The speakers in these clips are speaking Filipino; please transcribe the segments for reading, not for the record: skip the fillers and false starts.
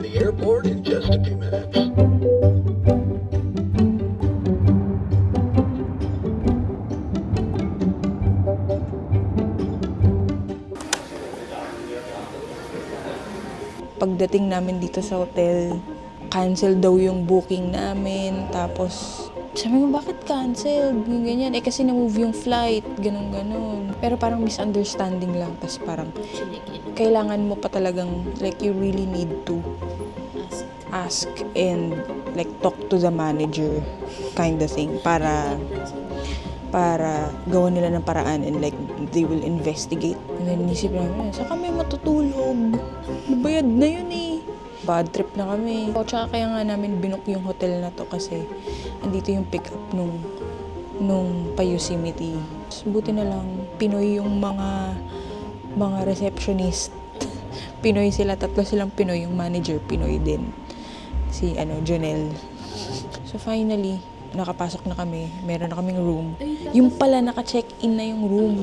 to the airport in just a few minutes. Pagdating namin dito sa hotel, cancel daw yung booking namin. Tapos, sabi ko, bakit canceled? Ganyan. Kasi na-move yung flight. Ganon. Pero parang misunderstanding lang. Tapos parang, kailangan mo pa talagang, like, you really need to ask and, like, talk to the manager kind of thing. Para gawan nila ng paraan and, like, they will investigate. And then, nisip namin, saan kami matutulog? Nabayad na yun eh. Bad trip na kami. O, tsaka kaya nga namin binook yung hotel na to kasi andito yung pick up nung pa Yosemite. Buti na lang, Pinoy yung mga receptionist. Pinoy sila, 3 silang Pinoy. Yung manager, Pinoy din. Si, Jonel. So, finally, nakapasok na kami. Meron na kaming room. Yung pala, naka-check-in na yung room.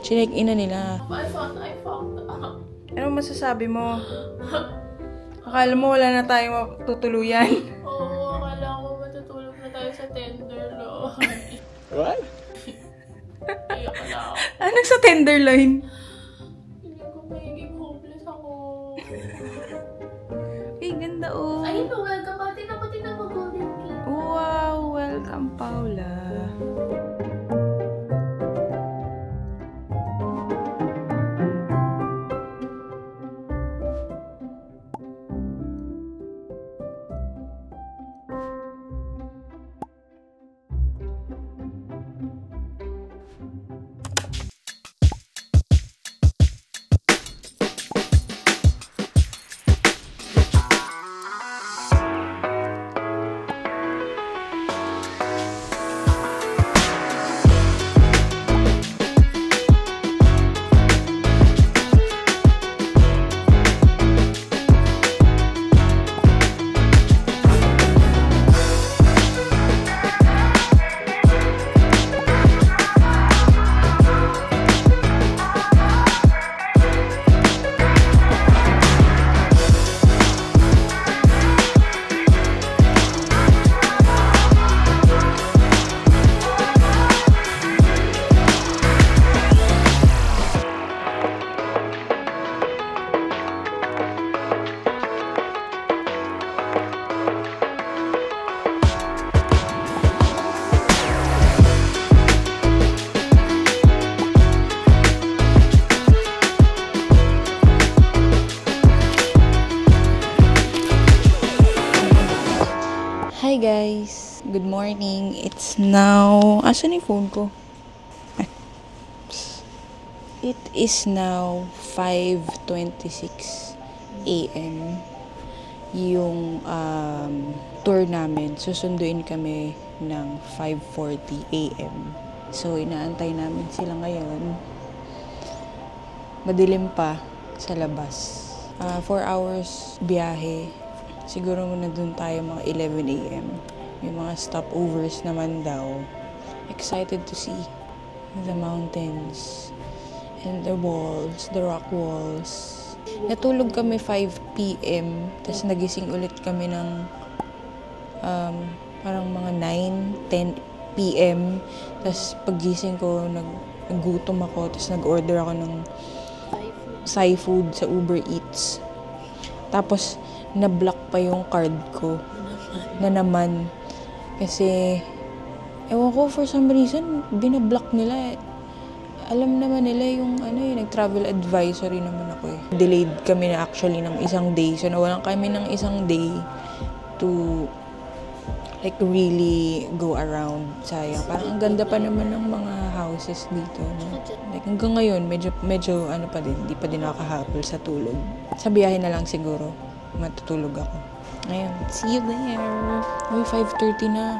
Check-in na nila. I found Ano masasabi mo? Akala mo wala na tayong matutuluyan? Oo, akala ko matutulog na tayo sa tenderloin. What? Kaya pala ako. Anong sa tenderloin? Hindi ko magiging hopeless ako. Ay, ganda oh. Ayun o, welcome. Pati na mag-golden key. Wow, welcome Paula. Hi guys! Good morning. It's now... Asan yung phone ko? It is now 5:26 a.m. Yung tour namin. Susunduin kami ng 5:40 a.m. So, inaantay namin sila ngayon. Madilim pa sa labas. 4 hours biyahe. Siguro muna dun tayo mga 11 a.m. May mga stopovers naman daw. Excited to see the mountains and the walls, the rock walls. Natulog kami 5 p.m. Tapos nagising ulit kami ng parang mga 9, 10 p.m. Tapos paggising ko, naggutom ako. Tapos nag-order ako ng Thai food sa Uber Eats. Tapos na-block pa yung card ko na naman kasi ewan ko for some reason binablock nila. Alam naman nila yung nag-travel advisory naman ako eh. Delayed kami na actually ng isang day, so nawalan kami ng isang day to like really go around. Sayang, parang ang ganda pa naman ng mga houses dito, no? Like hanggang ngayon medyo pa din, hindi pa din nakakahabol sa tulog. Sa biyahe na lang siguro matutulog ako. Ayun, see you there. Uy, 5:30 na.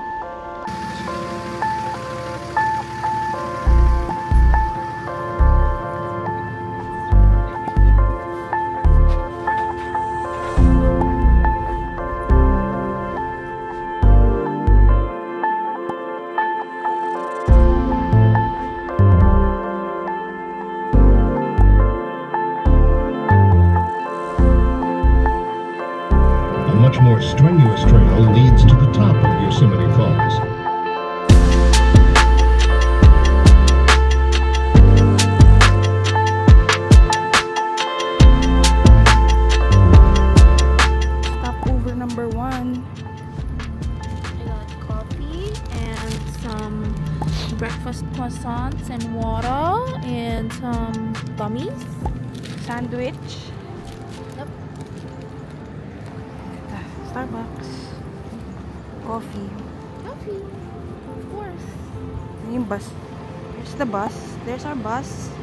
much more strenuous trail leads to the top of Yosemite Falls. Stopover number 1. I got coffee and some breakfast croissants and water and some gummies. Sandwich. Yep. Starbucks. Coffee. Coffee. Of course. Yung bus. There's the bus. There's our bus.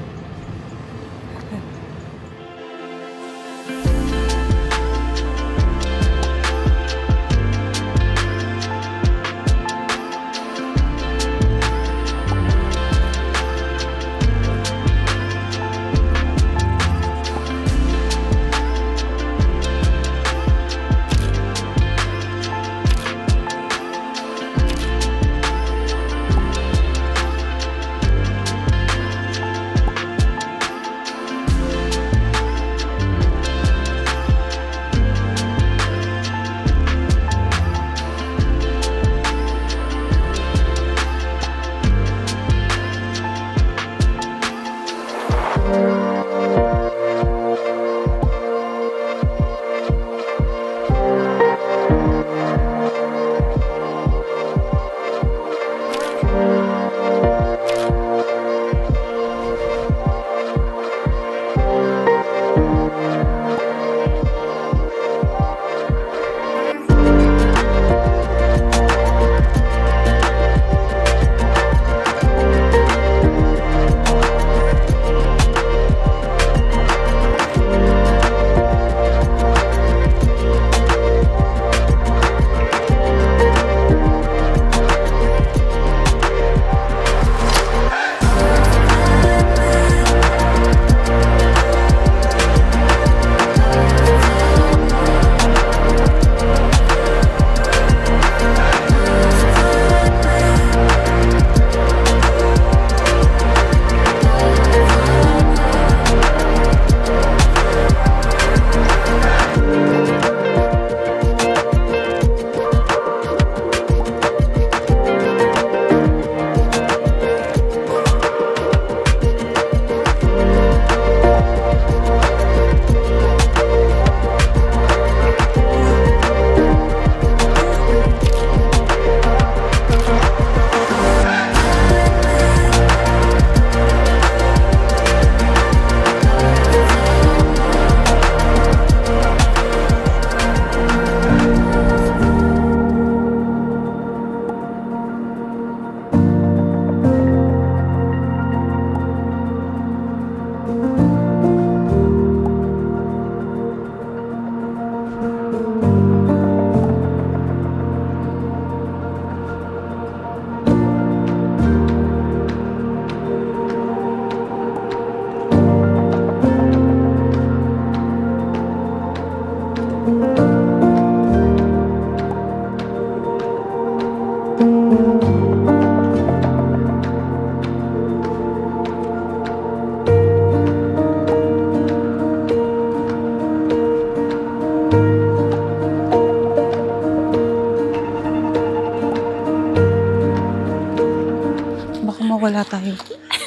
Mawala tayo.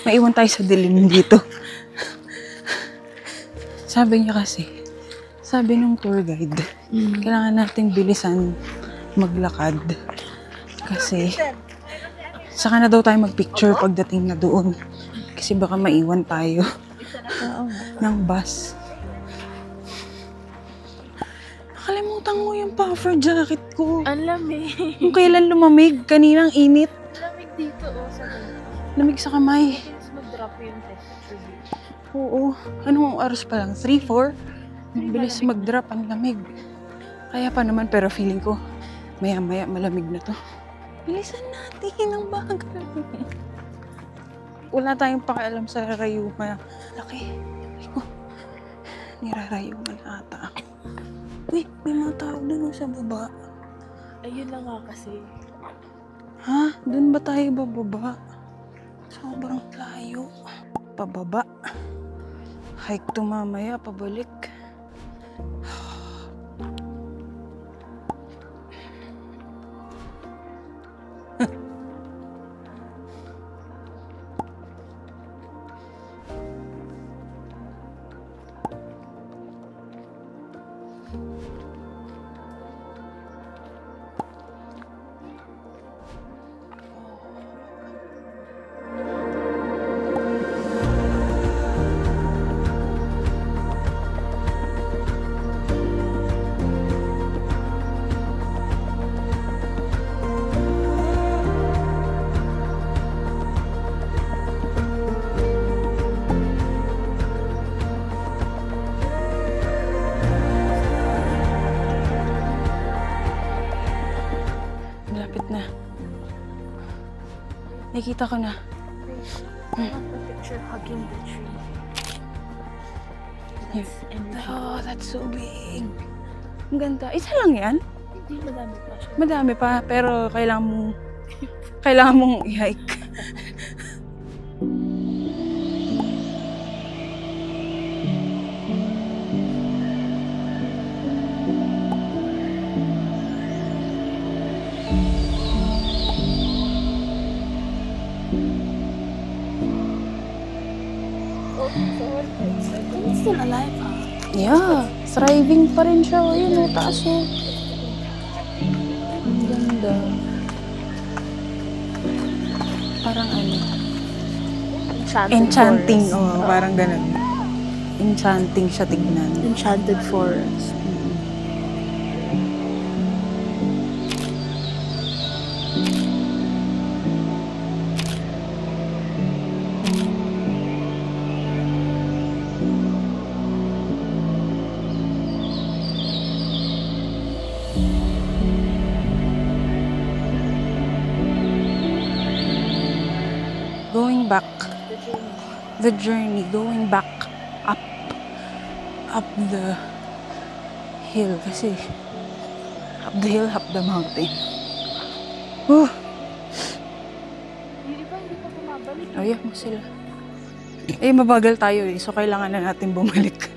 Maiwan tayo sa dilim dito. Sabi niya kasi, sabi ng tour guide, kailangan nating bilisan maglakad. Kasi, saka na daw tayo magpicture pagdating na doon. Kasi baka maiwan tayo ng bus. Nakalimutan mo yung puffer jacket ko. Ang lamig. Kung kailan lumamig, kaninang init. Lamig dito, sa Lamig sa kamay. mag-drop yung temperature dito. Oo. Anong oras pa lang? 3, 4? Ang bilis mag-drop, ang lamig. Kaya pa naman, pero feeling ko, maya-maya malamig na to. Bilisan natin ang bagal. Wala tayong pakialam sa rayuma. Laki. Ko. Nirarayuman ata. Uy, may mga tao doon sa baba. Ayun lang nga kasi. Ha? Doon ba tayo bababa? Sobrang layo. Pababa. Hike to mamaya, pabalik. Nakita ko na. I want the picture hugging the tree. Here. And Oh, that's so big. Ang ganda. Isa lang yan? hindi madami pa siya. Madami pa, pero kailangan mong i-hike. It's still alive, huh? Yeah, thriving pa rin siya. Ayun, taas oh. Ang ganda. Parang ano, enchanting. Forest. Oh, parang ganun. Enchanting siya tignan. Enchanted forest. Going back. The journey. Going back up the hill. Kasi up the hill, up the mountain. Oh, Yung iba hindi pa bumabalik. ayak mo sila. Eh, mabagal tayo eh. So, kailangan na natin bumalik.